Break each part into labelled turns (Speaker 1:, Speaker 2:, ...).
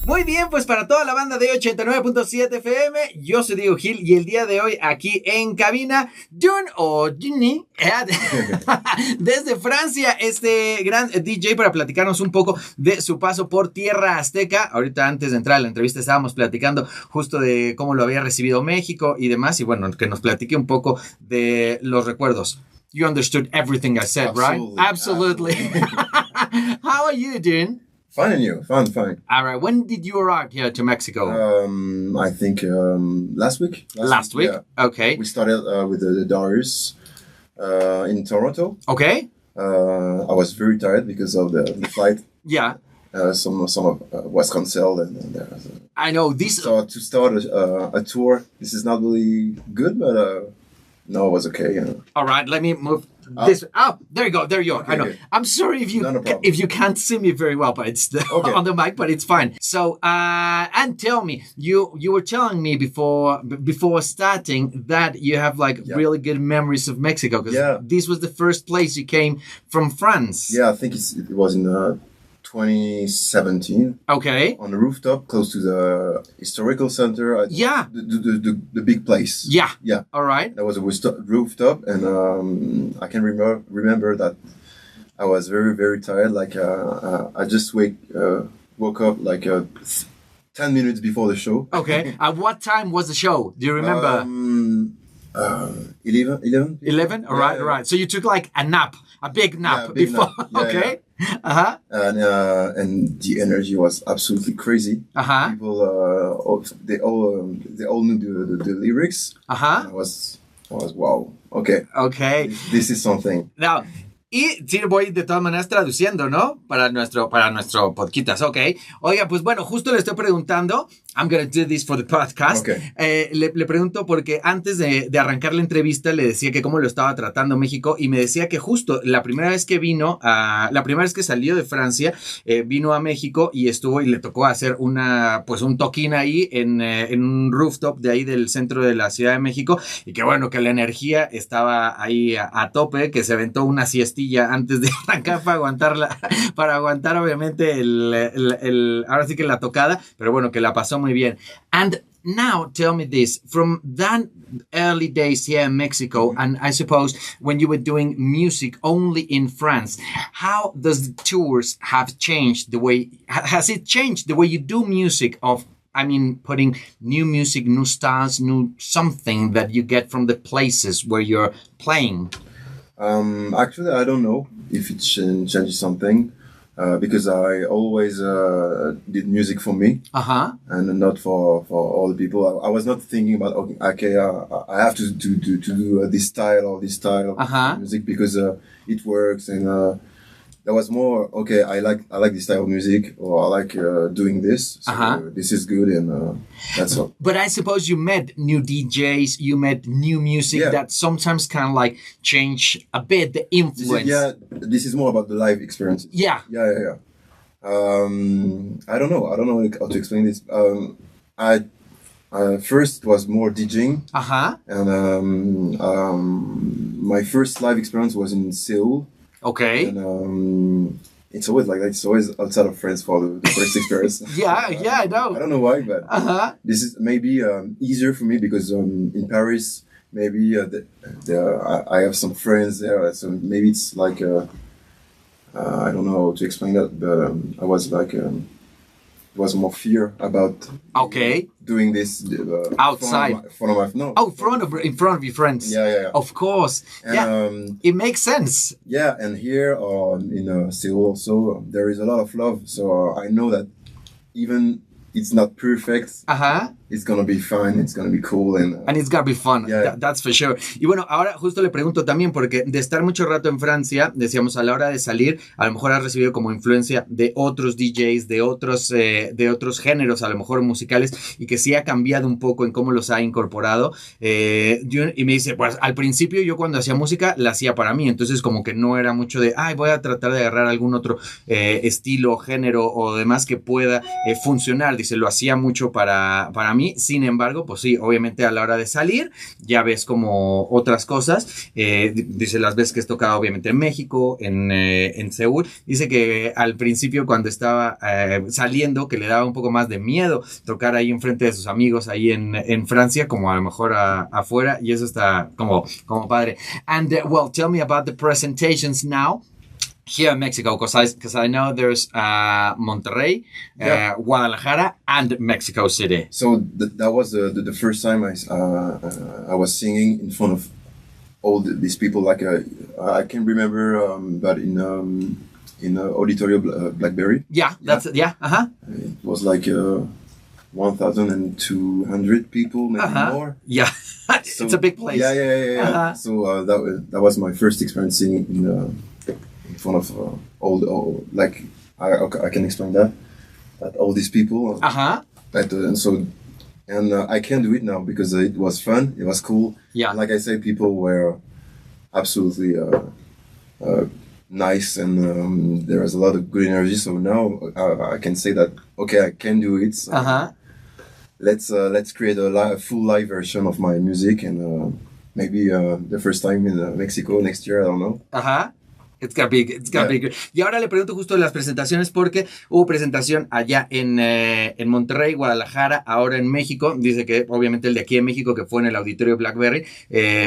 Speaker 1: Muy bien, pues para toda la banda de 89.7 FM, yo soy Diego Gil y el día de hoy aquí en cabina, Duñe, desde Francia, este gran DJ para platicarnos un poco de su paso por tierra azteca. Ahorita antes de entrar a la entrevista estábamos platicando justo de cómo lo había recibido México y demás, y bueno, que nos platique un poco de los recuerdos. You understood everything I said,
Speaker 2: Absolutely.
Speaker 1: right? Absolutely. How are you doing?
Speaker 2: Fine, and you? Fine.
Speaker 1: All right. When did you arrive here to Mexico?
Speaker 2: I think last week.
Speaker 1: Last week?
Speaker 2: Yeah.
Speaker 1: Okay.
Speaker 2: We started with the Daughters in Toronto.
Speaker 1: Okay.
Speaker 2: I was very tired because of the flight.
Speaker 1: Yeah.
Speaker 2: Some of was cancelled, and
Speaker 1: I know this.
Speaker 2: So to start a tour, this is not really good, but no, it was okay. You know.
Speaker 1: All right. Let me move. This there you go. There you are.
Speaker 2: Okay,
Speaker 1: I know.
Speaker 2: good.
Speaker 1: I'm sorry if you can't see me very well, but it's on the mic, but it's fine. So and tell me, you were telling me before starting that you have really good memories of Mexico because this was the first place you came from France.
Speaker 2: Yeah, I think it was in 2017.
Speaker 1: Okay.
Speaker 2: On the rooftop, close to the historical center. The big place.
Speaker 1: Yeah.
Speaker 2: Yeah.
Speaker 1: All right.
Speaker 2: There was a rooftop, and I can remember that I was very, very tired. I just woke up 10 minutes before the show.
Speaker 1: Okay. At what time was the show? Do you remember?
Speaker 2: 11.
Speaker 1: 11? All right. So you took a big nap before.
Speaker 2: Nap.
Speaker 1: Okay. Uh-huh.
Speaker 2: And the energy was absolutely crazy.
Speaker 1: Uh-huh.
Speaker 2: People, they all knew the lyrics.
Speaker 1: Uh-huh.
Speaker 2: I was wow. Okay. This is something.
Speaker 1: Now, y sí, voy de todas maneras traduciendo, ¿no? Para nuestro podcast, ok. Oiga, pues bueno, justo le estoy preguntando, I'm gonna do this for the podcast.
Speaker 2: Okay.
Speaker 1: Le pregunto porque antes de arrancar la entrevista le decía que cómo lo estaba tratando México y me decía que justo la primera vez que salió de Francia, vino a México y estuvo y le tocó hacer un toquín ahí en un rooftop de ahí del centro de la Ciudad de México y que bueno, que la energía estaba ahí a tope, que se aventó una siestilla antes de arrancar para aguantar obviamente ahora sí que la tocada, pero bueno, que la pasó muy bien. And now tell me this, from that early days here in Mexico, and I suppose when you were doing music only in France, how does the tours have changed has it changed the way you do music putting new music, new styles, new something that you get from the places where you're playing?
Speaker 2: Actually, I don't know if it changes something. Because I always did music for me, and not for all the people. I was not thinking about I have to do this style or this style of music because it works, and there was more I like this style of music, or I like doing this. So this is good, and that's all.
Speaker 1: But I suppose you met new DJs, you met new music that sometimes kind of change a bit the influence.
Speaker 2: This is more about the live experience.
Speaker 1: Yeah.
Speaker 2: I don't know how to explain this. I first was more DJing. And my first live experience was in Seoul.
Speaker 1: Okay.
Speaker 2: And it's always like that. It's always outside of France for the first experience.
Speaker 1: I know.
Speaker 2: I don't know why, but this is maybe easier for me because in Paris, maybe I have some friends there. So maybe it's I don't know how to explain that, but I was was more fear about doing this
Speaker 1: outside
Speaker 2: in front
Speaker 1: of your friends.
Speaker 2: Yeah.
Speaker 1: Of course.
Speaker 2: And,
Speaker 1: it makes sense.
Speaker 2: Yeah, and here in Seoul also there is a lot of love. So I know that even it's not perfect. It's gonna be fun. It's gonna be cool and
Speaker 1: it's gonna be fun. That's for sure. Y bueno, ahora justo le pregunto también porque de estar mucho rato en Francia, decíamos a la hora de salir, a lo mejor has recibido como influencia de otros DJs, de otros géneros, a lo mejor musicales, y que sí ha cambiado un poco en cómo los ha incorporado. Y me dice, pues al principio yo cuando hacía música la hacía para mí, entonces como que no era mucho de, voy a tratar de agarrar algún otro estilo, género o demás que pueda funcionar. Dice, lo hacía mucho para mí. Sin embargo, pues sí, obviamente a la hora de salir, ya ves como otras cosas. Dice las veces que has tocado obviamente en México, en Seúl. Dice que al principio cuando estaba saliendo, que le daba un poco más de miedo tocar ahí enfrente de sus amigos ahí en Francia, como a lo mejor afuera, y eso está como padre. And well, tell me about the presentations now here in Mexico, because I know there's Monterrey, Guadalajara, and Mexico City.
Speaker 2: So that was the first time I was singing in front of all these people. Like I can remember, but in Auditorio Blackberry.
Speaker 1: Yeah, that's it.
Speaker 2: It was like 1,200 people, maybe more.
Speaker 1: Yeah, so, it's a big place.
Speaker 2: Yeah. So that was my first experience singing in front of all like I can explain that all these people. And I can do it now because it was fun. It was cool.
Speaker 1: Yeah.
Speaker 2: Like I said, people were absolutely nice, and there was a lot of good energy. So now I can say that okay, I can do it. So let's create a full live version of my music, and maybe the first time in Mexico next year. I don't know.
Speaker 1: It's gonna be good. Y ahora le pregunto justo de las presentaciones porque hubo presentación allá en Monterrey, Guadalajara, ahora en México. Dice que obviamente el de aquí en México, que fue en el Auditorio Blackberry,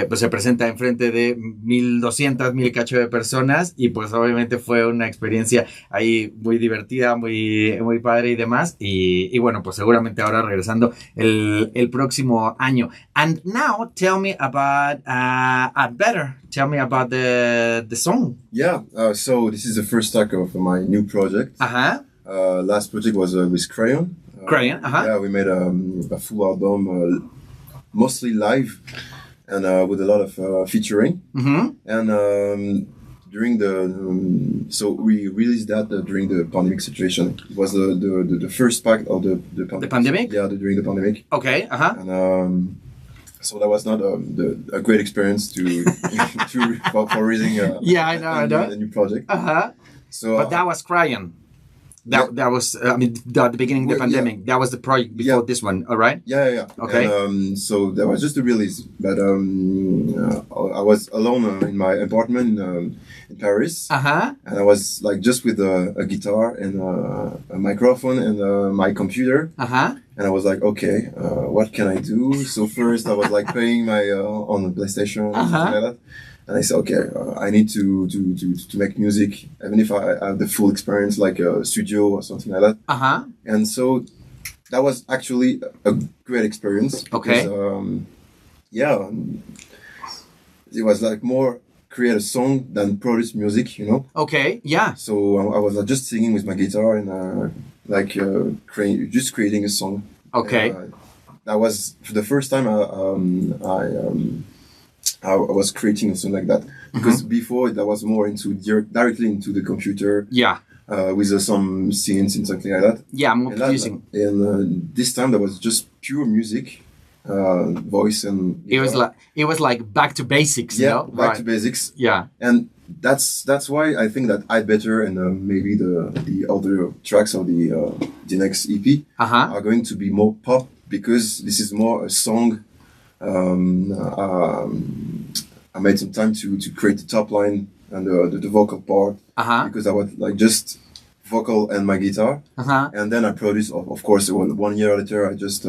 Speaker 1: pues se presenta enfrente de 1,200, 1,000 cacho de personas, y pues obviamente fue una experiencia ahí muy divertida, muy padre y demás. Y bueno, pues seguramente ahora regresando el próximo año. And now tell me about Better. Tell me about the song.
Speaker 2: Yeah, so this is the first track of my new project. Last project was with Crayon.
Speaker 1: Crayon,
Speaker 2: Yeah, we made a full album, mostly live, and with a lot of featuring. And during so we released that during the pandemic situation. It was the first part of the pandemic.
Speaker 1: The pandemic?
Speaker 2: Yeah, during the pandemic.
Speaker 1: Okay,
Speaker 2: And so that was not a great experience for raising a new project. So,
Speaker 1: but that was Crayon. That was the beginning of the pandemic.
Speaker 2: Yeah.
Speaker 1: That was the project before this one. All right.
Speaker 2: Yeah.
Speaker 1: Okay.
Speaker 2: And, so that was just the release, but I was alone in my apartment in Paris, and I was like just with a guitar and a microphone and my computer. And I was like, okay, what can I do? So first I was like playing my on the PlayStation, something like that. And I said, okay, I need to make music, even if I have the full experience, like a studio or something like that. And so that was actually a great experience.
Speaker 1: Okay.
Speaker 2: Because, it was like more create a song than produce music, you know?
Speaker 1: Okay, yeah.
Speaker 2: So I was just singing with my guitar and just creating a song.
Speaker 1: Okay.
Speaker 2: That was for the first time I was creating a song like that, because before that was more directly into the computer.
Speaker 1: Yeah.
Speaker 2: With some scenes and something like that.
Speaker 1: Yeah, more producing.
Speaker 2: And this time that was just pure music, voice and guitar.
Speaker 1: It was like back to basics.
Speaker 2: Yeah,
Speaker 1: you know?
Speaker 2: back to basics.
Speaker 1: Yeah.
Speaker 2: And that's why I think that I'd Better and maybe the other tracks of the next EP are going to be more pop, because this is more a song. I made some time to create the top line and the vocal part, because I was like just vocal and my guitar, and then I produced. Of course, 1 year later, I just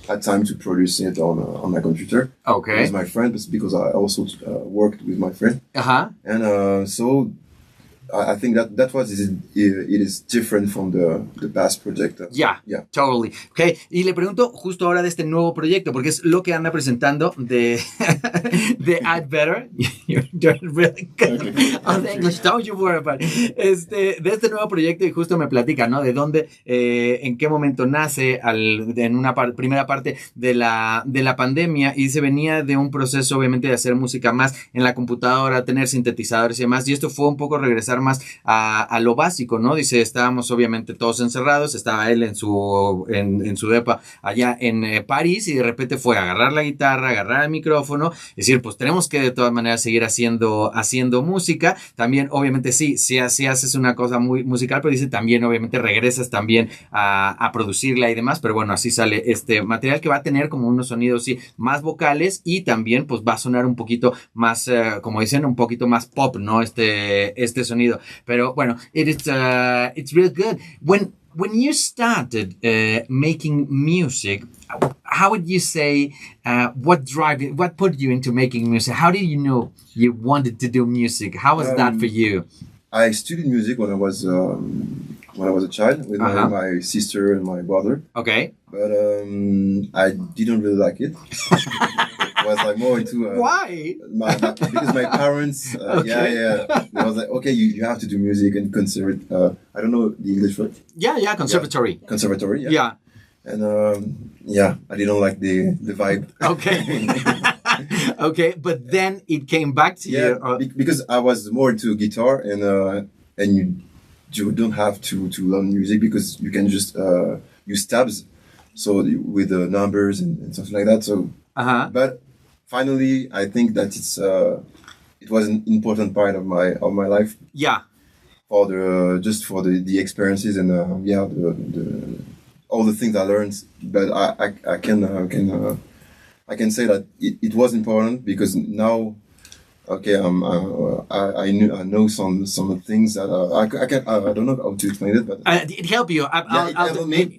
Speaker 2: had time to produce it on my computer.
Speaker 1: Okay,
Speaker 2: with my friend, because I also worked with my friend. And so I think that was it is different from the past project.
Speaker 1: Yeah, totally. Okay, y le pregunto justo ahora de este nuevo proyecto, porque es lo que anda presentando de I'd Better. You're doing really good on the English, don't you worry about it. De este nuevo proyecto, y justo me platica, ¿no? De dónde, en qué momento nace, en una primera parte de la pandemia, y se venía de un proceso, obviamente, de hacer música más en la computadora, tener sintetizadores y demás, y esto fue un poco regresar regresar más a lo básico, ¿no? Dice, estábamos obviamente todos encerrados, estaba él en su depa allá en París y de repente fue a agarrar la guitarra, agarrar el micrófono, decir, pues tenemos que de todas maneras seguir haciendo música. También, obviamente, sí haces una cosa muy musical, pero dice, también obviamente regresas también a producirla y demás, pero bueno, así sale este material que va a tener como unos sonidos, sí, más vocales y también pues va a sonar un poquito más, como dicen, un poquito más pop, ¿no? Este sonido. Pero bueno, it's real good. When you started making music, how would you say, what put you into making music? How did you know you wanted to do music? How was that for you?
Speaker 2: I studied music when I was a child with my sister and my brother.
Speaker 1: Okay.
Speaker 2: But I didn't really like it. I was like more into
Speaker 1: why?
Speaker 2: Because my parents, okay. They was like, okay, you have to do music and I don't know the English word.
Speaker 1: Yeah, conservatory.
Speaker 2: Yeah. Conservatory, yeah.
Speaker 1: Yeah.
Speaker 2: And I didn't like the vibe.
Speaker 1: Okay. Okay, but then it came back to you.
Speaker 2: Because I was more into guitar and you don't have to learn music because you can just use tabs, so with the numbers and stuff like that. So, but finally, I think that it was an important part of my life.
Speaker 1: Yeah.
Speaker 2: For the experiences and the all the things I learned. But I can say that it was important because now. Okay, I know some things that I don't know how to explain it, but
Speaker 1: it helped you.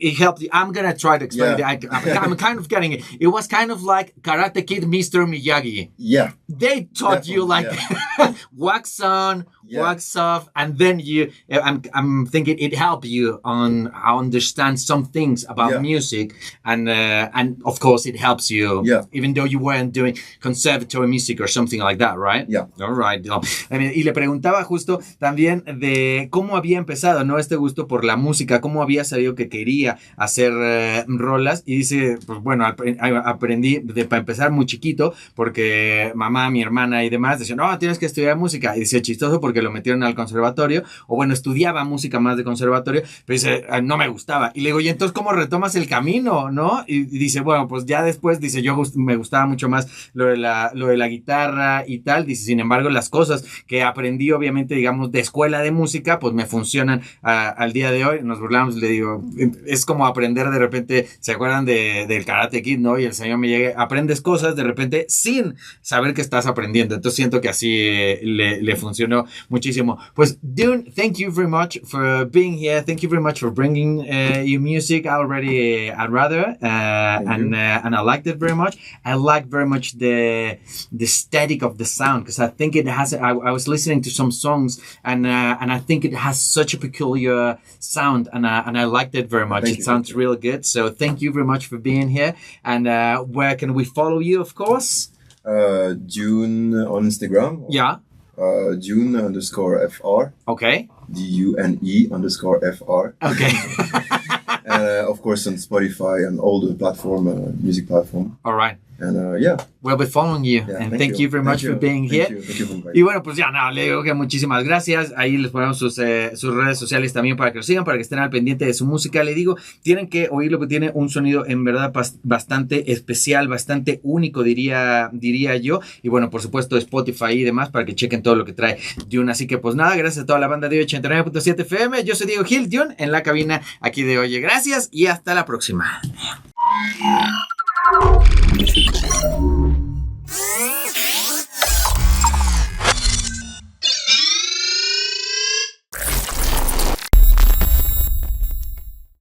Speaker 1: It helped you. I'm gonna try to explain it. I'm kind of getting it. It was kind of like Karate Kid, Mr. Miyagi.
Speaker 2: Yeah,
Speaker 1: they taught you like wax on, wax off, and then you. I'm thinking it helped you on understand some things about music, and of course it helps you.
Speaker 2: Yeah.
Speaker 1: Even though you weren't doing conservatory music or something like that, right?
Speaker 2: Yeah.
Speaker 1: All right. Y le preguntaba justo también de cómo había empezado, ¿no? Este gusto por la música, cómo había sabido que quería hacer rolas. Y dice, pues bueno, aprendí para empezar muy chiquito, porque mamá, mi hermana y demás decían, no, tienes que estudiar música. Y dice, chistoso porque lo metieron al conservatorio, o bueno, estudiaba música más de conservatorio, pero dice, no me gustaba. Y le digo, ¿y entonces cómo retomas el camino, no? Y dice, bueno, pues ya después, dice, me gustaba mucho más lo de la guitarra y tal. Dice, sin embargo, las cosas que aprendí, obviamente, digamos, de escuela de música, pues me funcionan al día de hoy. Nos burlamos, le digo, es como aprender de repente, ¿se acuerdan del Karate Kid, no? Y el señor me llega, aprendes cosas de repente sin saber que estás aprendiendo. Entonces siento que así le funcionó muchísimo. Pues, Duñe, thank you very much for being here. Thank you very much for bringing your music. I'd rather, and I liked it very much. I like very much the aesthetic of the sound, because I think it has. I was listening to some songs, and I think it has such a peculiar sound, and I liked it very much. It sounds real good. So thank you very much for being here. And where can we follow you? Of course,
Speaker 2: Duñe on Instagram.
Speaker 1: Yeah.
Speaker 2: Duñe_FR.
Speaker 1: Okay.
Speaker 2: DUNE_FR.
Speaker 1: Okay.
Speaker 2: Of course, on Spotify and all the music platform.
Speaker 1: All right.
Speaker 2: And
Speaker 1: we'll be following you.
Speaker 2: Yeah,
Speaker 1: and thank you very much for being here.
Speaker 2: Thank you
Speaker 1: Y bueno, pues ya le digo que muchísimas gracias. Ahí les ponemos sus redes sociales también para que lo sigan, para que estén al pendiente de su música. Le digo, tienen que oírlo, porque tiene un sonido en verdad bastante especial, bastante único, diría yo. Y bueno, por supuesto, Spotify y demás, para que chequen todo lo que trae Duñe. Así que pues nada, gracias a toda la banda de 89.7 FM. Yo soy Diego Gil, Duñe, en la cabina aquí de Oye. Gracias y hasta la próxima.